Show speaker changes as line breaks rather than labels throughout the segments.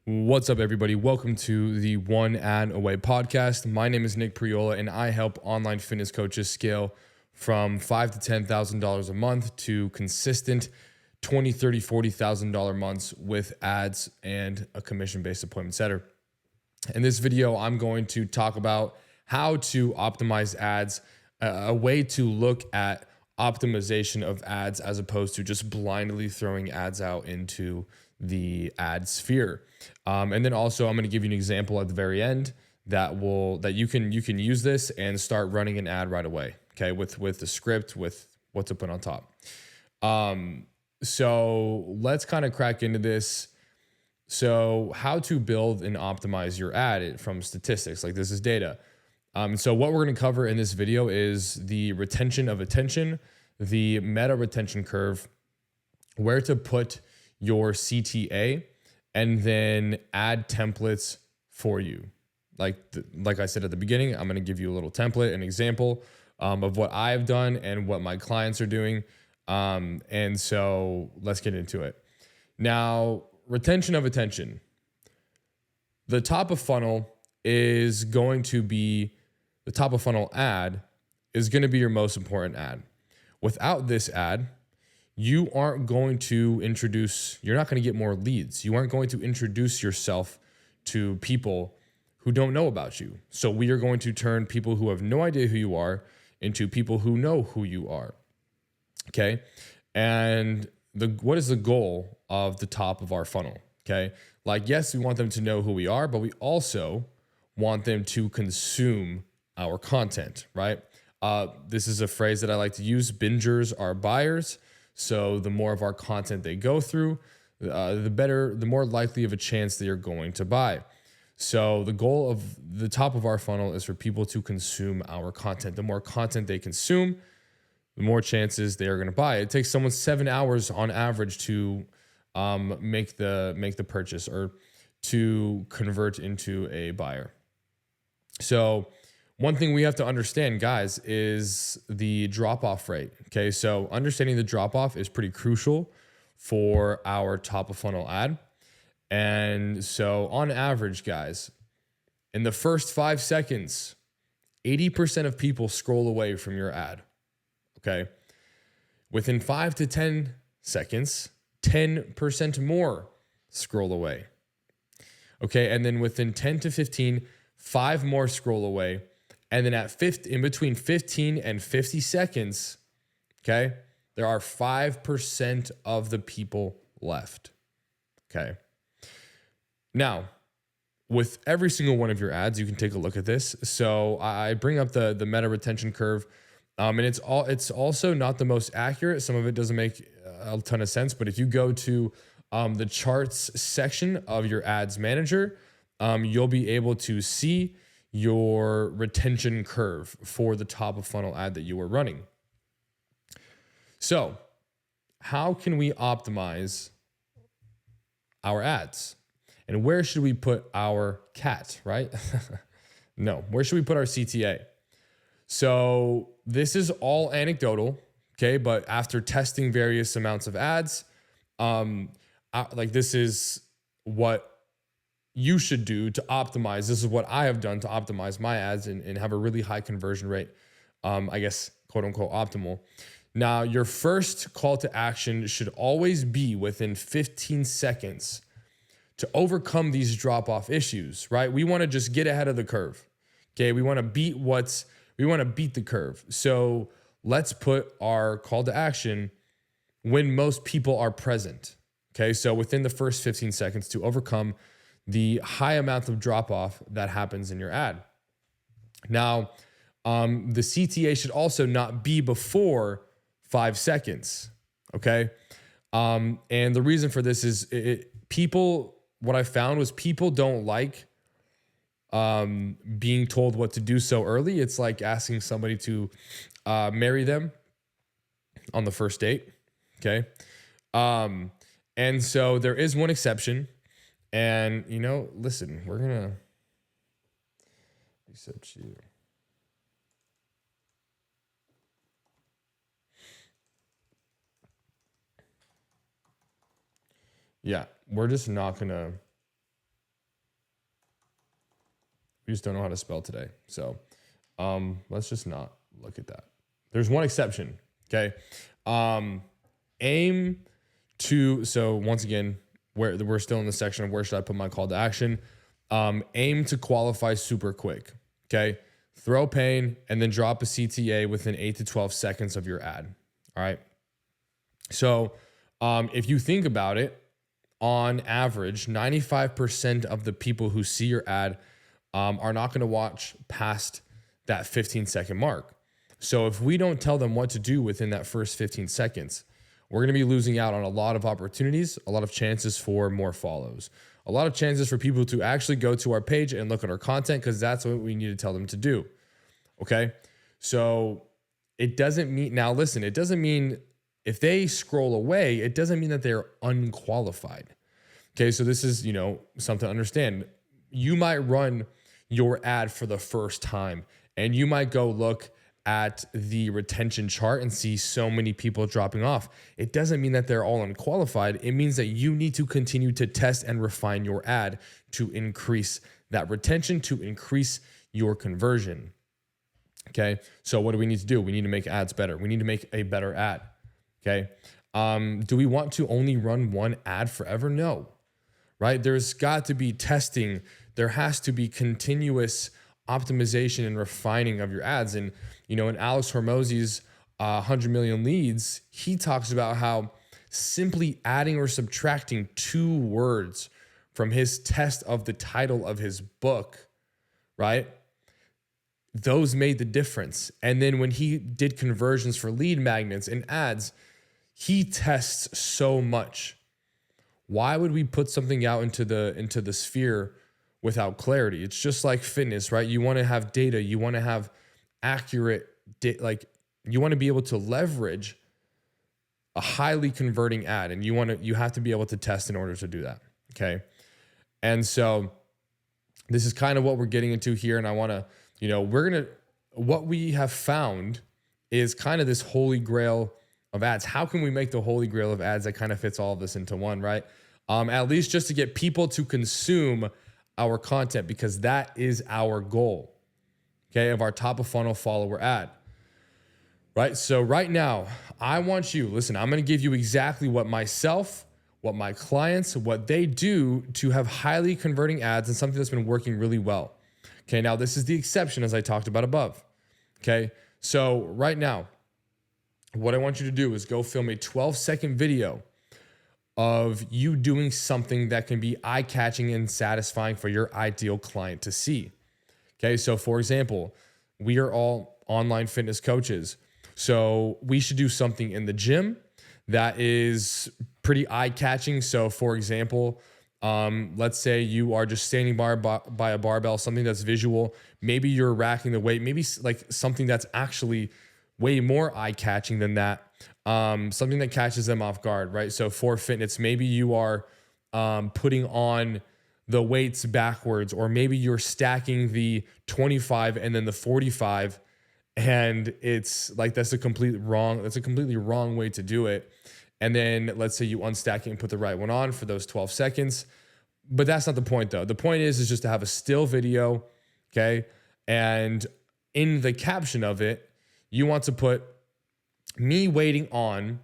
What's up, everybody? Welcome to the One Ad Away podcast. My name is Nick Priola, and I help online fitness coaches scale from $5,000 to $10,000 a month to consistent $20,000, $30,000, $40,000 months with ads and a commission-based appointment setter. In this video, I'm going to talk about how to optimize ads, a way to look at optimization of ads as opposed to just blindly throwing ads out into the ad sphere. And then also I'm going to give you an example at the very end that you can use this and start running an ad right away. Okay, with the script, with what to put on top. So let's kind of crack into this. So how to build and optimize your ad from statistics, like this is data. So what we're going to cover in this video is the retention of attention, the meta retention curve, where to put your CTA, and then ad templates for you. Like I said at the beginning, I'm going to give you a little template, an example of what I've done and what my clients are doing. And so let's get into it. Now, retention of attention. The top of funnel is going to be, the top of funnel ad is going to be your most important ad. Without this ad, you aren't going to you're not going to get more leads. You aren't going to introduce yourself to people who don't know about you. So we are going to turn people who have no idea who you are into people who know who you are. Okay. And what is the goal of the top of our funnel? Okay. Like, yes, we want them to know who we are, but we also want them to consume our content, right? This is a phrase that I like to use. Bingers are buyers. So the more of our content they go through, the more likely of a chance they are going to buy. So the goal of the top of our funnel is for people to consume our content. The more content they consume, the more chances they are going to buy. It takes someone 7 hours on average to make the purchase or to convert into a buyer. So one thing we have to understand, guys, is the drop-off rate. Okay, so understanding the drop-off is pretty crucial for our top of funnel ad. And so on average, guys, in the first 5 seconds, 80% of people scroll away from your ad. Okay, within 5 to 10 seconds, 10% more scroll away. Okay, and then within 10 to 15, 5 more scroll away. And then in between 15 and 50 seconds, okay, there are 5% of the people left. Okay. Now, with every single one of your ads, you can take a look at this. So I bring up the meta retention curve, and it's also not the most accurate. Some of it doesn't make a ton of sense, but if you go to the charts section of your ads manager, you'll be able to see your retention curve for the top of funnel ad that you are running. So how can we optimize our ads? And where should we put our cat, right? No, where should we put our CTA? So this is all anecdotal, okay? But after testing various amounts of ads, this is what you should do to optimize. This is what I have done to optimize my ads and have a really high conversion rate. I guess, quote unquote, optimal. Now, your first call to action should always be within 15 seconds to overcome these drop-off issues, right? We want to just get ahead of the curve. Okay. We want to beat the curve. So let's put our call to action when most people are present. Okay. So within the first 15 seconds to overcome the high amount of drop-off that happens in your ad. Now, the CTA should also not be before 5 seconds, okay? And the reason for this is what I found was people don't like being told what to do so early. It's like asking somebody to marry them on the first date, okay? And so there is one exception. And, listen, we're going to accept you. Yeah, we're just not going to We just don't know how to spell today. So let's just not look at that. There's one exception. Okay. Aim to, so once again, we're still in the section of where should I put my call to action. Aim to qualify super quick. Okay. Throw pain and then drop a CTA within 8 to 12 seconds of your ad. All right. So if you think about it, on average, 95% of the people who see your ad are not going to watch past that 15-second mark. So if we don't tell them what to do within that first 15 seconds, we're going to be losing out on a lot of opportunities, a lot of chances for more follows, a lot of chances for people to actually go to our page and look at our content, because that's what we need to tell them to do. Okay. So it doesn't mean, now listen, it doesn't mean if they scroll away, it doesn't mean that they're unqualified. Okay. So this is, something to understand. You might run your ad for the first time and you might go look at the retention chart and see so many people dropping off. It doesn't mean that they're all unqualified. It means that you need to continue to test and refine your ad to increase that retention, to increase your conversion. Okay. So what do we need to do? We need to make ads better. We need to make a better ad. Okay. Do we want to only run one ad forever? No. Right? There's got to be testing. There has to be continuous optimization and refining of your ads. And, in Alex Hormozi's 100 million leads, he talks about how simply adding or subtracting 2 words from his test of the title of his book, right? Those made the difference. And then when he did conversions for lead magnets and ads, he tests so much. Why would we put something out into the sphere without clarity? It's just like fitness, right? You want to have data. You want to have accurate, you want to be able to leverage a highly converting ad, and you have to be able to test in order to do that. Okay. And so this is kind of what we're getting into here. And I want to, what we have found is kind of this holy grail of ads. How can we make the holy grail of ads that kind of fits all of this into one, right? At least just to get people to consume our content, because that is our goal, okay, of our top of funnel follower ad, right? So right now, I want you, listen, I'm going to give you exactly what myself, what my clients, what they do to have highly converting ads and something that's been working really well. Okay, now this is the exception as I talked about above. Okay, so right now, what I want you to do is go film a 12-second video of you doing something that can be eye-catching and satisfying for your ideal client to see. Okay, so for example, we are all online fitness coaches. So we should do something in the gym that is pretty eye-catching. So for example, let's say you are just standing by a barbell, something that's visual. Maybe you're racking the weight, maybe like something that's actually way more eye-catching than that. Something that catches them off guard, right? So for fitness, maybe you are putting on the weights backwards, or maybe you're stacking the 25 and then the 45, and it's like that's a completely wrong way to do it. And then let's say you unstack it and put the right one on for those 12 seconds. But that's not the point though. The point is just to have a still video, okay? And in the caption of it, you want to put me waiting on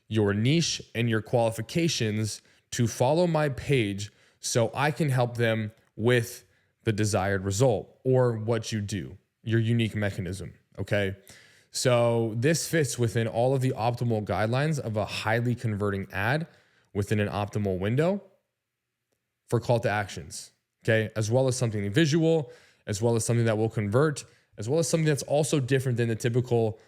your niche and your qualifications to follow my page so I can help them with the desired result, or what you do, your unique mechanism, okay? So this fits within all of the optimal guidelines of a highly converting ad within an optimal window for call to actions, okay? As well as something visual, as well as something that will convert, as well as something that's also different than the typical,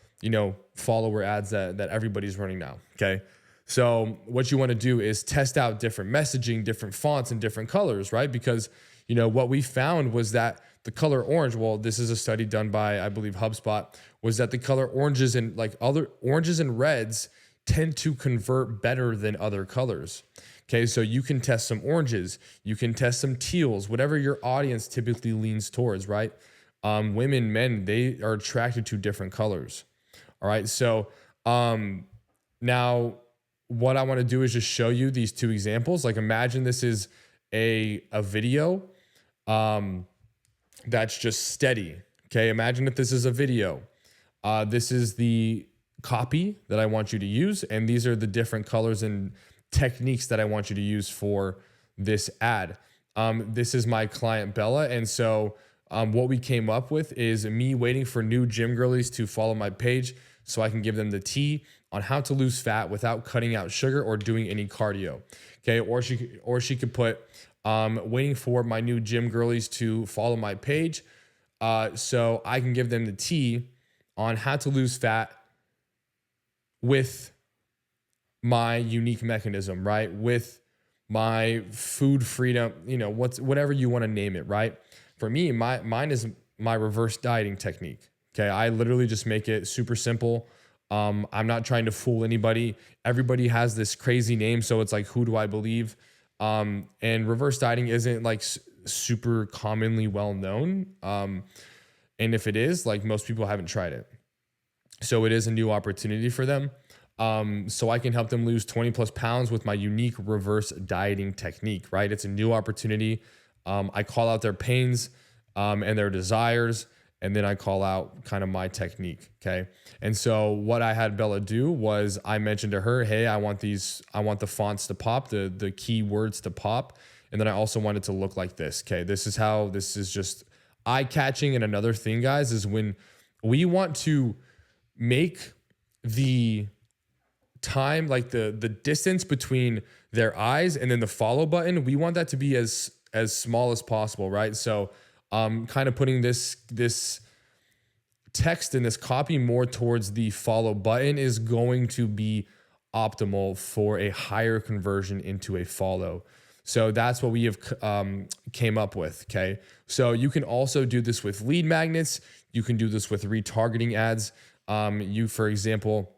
follower ads that everybody's running now, okay? So what you want to do is test out different messaging, different fonts, and different colors, right? Because, what we found was that the color orange, well, this is a study done by, I believe, HubSpot, was that the color oranges and other oranges and reds tend to convert better than other colors. Okay, so you can test some oranges, you can test some teals, whatever your audience typically leans towards, right? Women, men, they are attracted to different colors. All right, so now what I want to do is just show you these 2 examples. Like imagine this is a video. that's just steady. Okay. Imagine if this is a video. This is the copy that I want you to use. And these are the different colors and techniques that I want you to use for this ad. This is my client Bella. And so what we came up with is me waiting for new gym girlies to follow my page so I can give them the tea on how to lose fat without cutting out sugar or doing any cardio. Okay. Or she could put waiting for my new gym girlies to follow my page so I can give them the tea on how to lose fat with my unique mechanism, right? With my food freedom, whatever you want to name it, right? For me, mine is my reverse dieting technique. Okay. I literally just make it super simple. I'm not trying to fool anybody. Everybody has this crazy name. So it's like, who do I believe? And reverse dieting isn't like super commonly well known. And if it is, like, most people haven't tried it. So it is a new opportunity for them. So I can help them lose 20 plus pounds with my unique reverse dieting technique, right? It's a new opportunity. I call out their pains and their desires, and then I call out kind of my technique. Okay. And so what I had Bella do was I mentioned to her, hey, I want the fonts to pop, the keywords to pop. And then I also want it to look like this. Okay. This is just eye catching. And another thing, guys, is when we want to make the time, like the distance between their eyes and then the follow button, we want that to be as small as possible, right? So kind of putting this text in this copy more towards the follow button is going to be optimal for a higher conversion into a follow. So that's what we have came up with. Okay. So you can also do this with lead magnets. You can do this with retargeting ads. For example,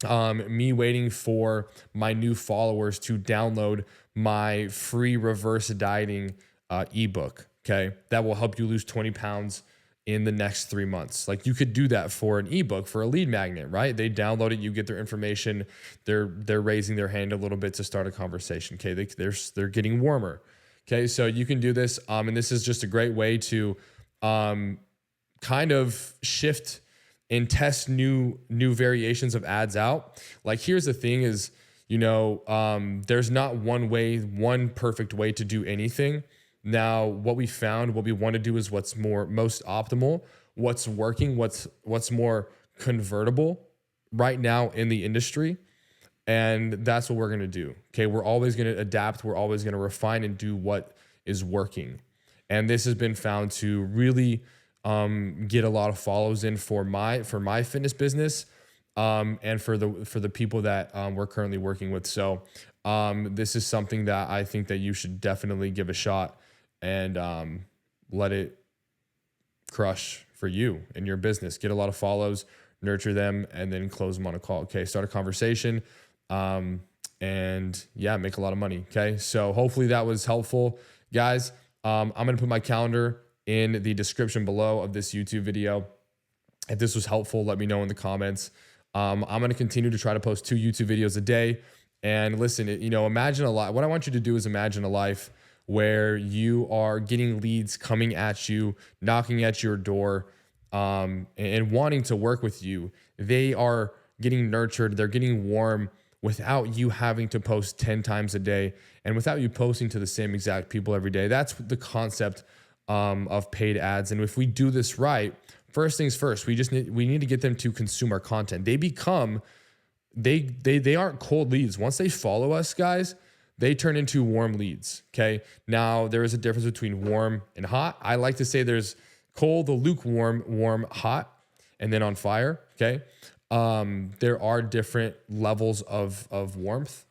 me waiting for my new followers to download my free reverse dieting ebook. Okay. That will help you lose 20 pounds in the next 3 months. Like, you could do that for an ebook, for a lead magnet, right? They download it, you get their information. They're raising their hand a little bit to start a conversation. Okay. They're getting warmer. Okay. So you can do this. And this is just a great way to kind of shift and test new variations of ads out. Like, here's the thing is, there's not one perfect way to do anything. Now, what we found, what we want to do is what's most optimal, what's working, what's more convertible right now in the industry. And that's what we're going to do. Okay. We're always going to adapt. We're always going to refine and do what is working. And this has been found to really get a lot of follows in for my fitness business, and for the people that we're currently working with. So this is something that I think that you should definitely give a shot and let it crush for you and your business. Get a lot of follows, nurture them, and then close them on a call. Okay, start a conversation, and yeah, make a lot of money. Okay, so hopefully that was helpful, guys. I'm gonna put my calendar in the description below of this YouTube video. If this was helpful, let me know in the comments. I'm going to continue to try to post 2 YouTube videos a day. And listen, imagine a life. What I want you to do is imagine a life where you are getting leads coming at you, knocking at your door, and wanting to work with you. They are getting nurtured. They're getting warm without you having to post 10 times a day and without you posting to the same exact people every day. That's the concept of paid ads. And if we do this right, first things first, we need to get them to consume our content. They aren't cold leads. Once they follow us, guys, they turn into warm leads. Okay. Now there is a difference between warm and hot. I like to say there's cold, the lukewarm, warm, hot, and then on fire. Okay. There are different levels of warmth,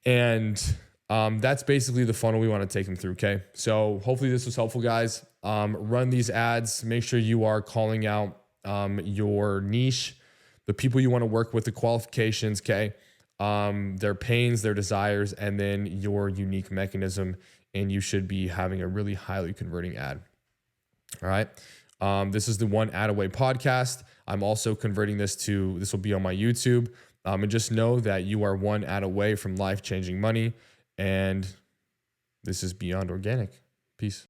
and that's basically the funnel we want to take them through. Okay. So hopefully this was helpful, guys. Run these ads. Make sure you are calling out your niche, the people you want to work with, the qualifications. Okay. Their pains, their desires, and then your unique mechanism. And you should be having a really highly converting ad. All right. This is the One Ad Away podcast. I'm also converting this will be on my YouTube. And just know that you are one ad away from life-changing money. And this is Beyond Organic. Peace.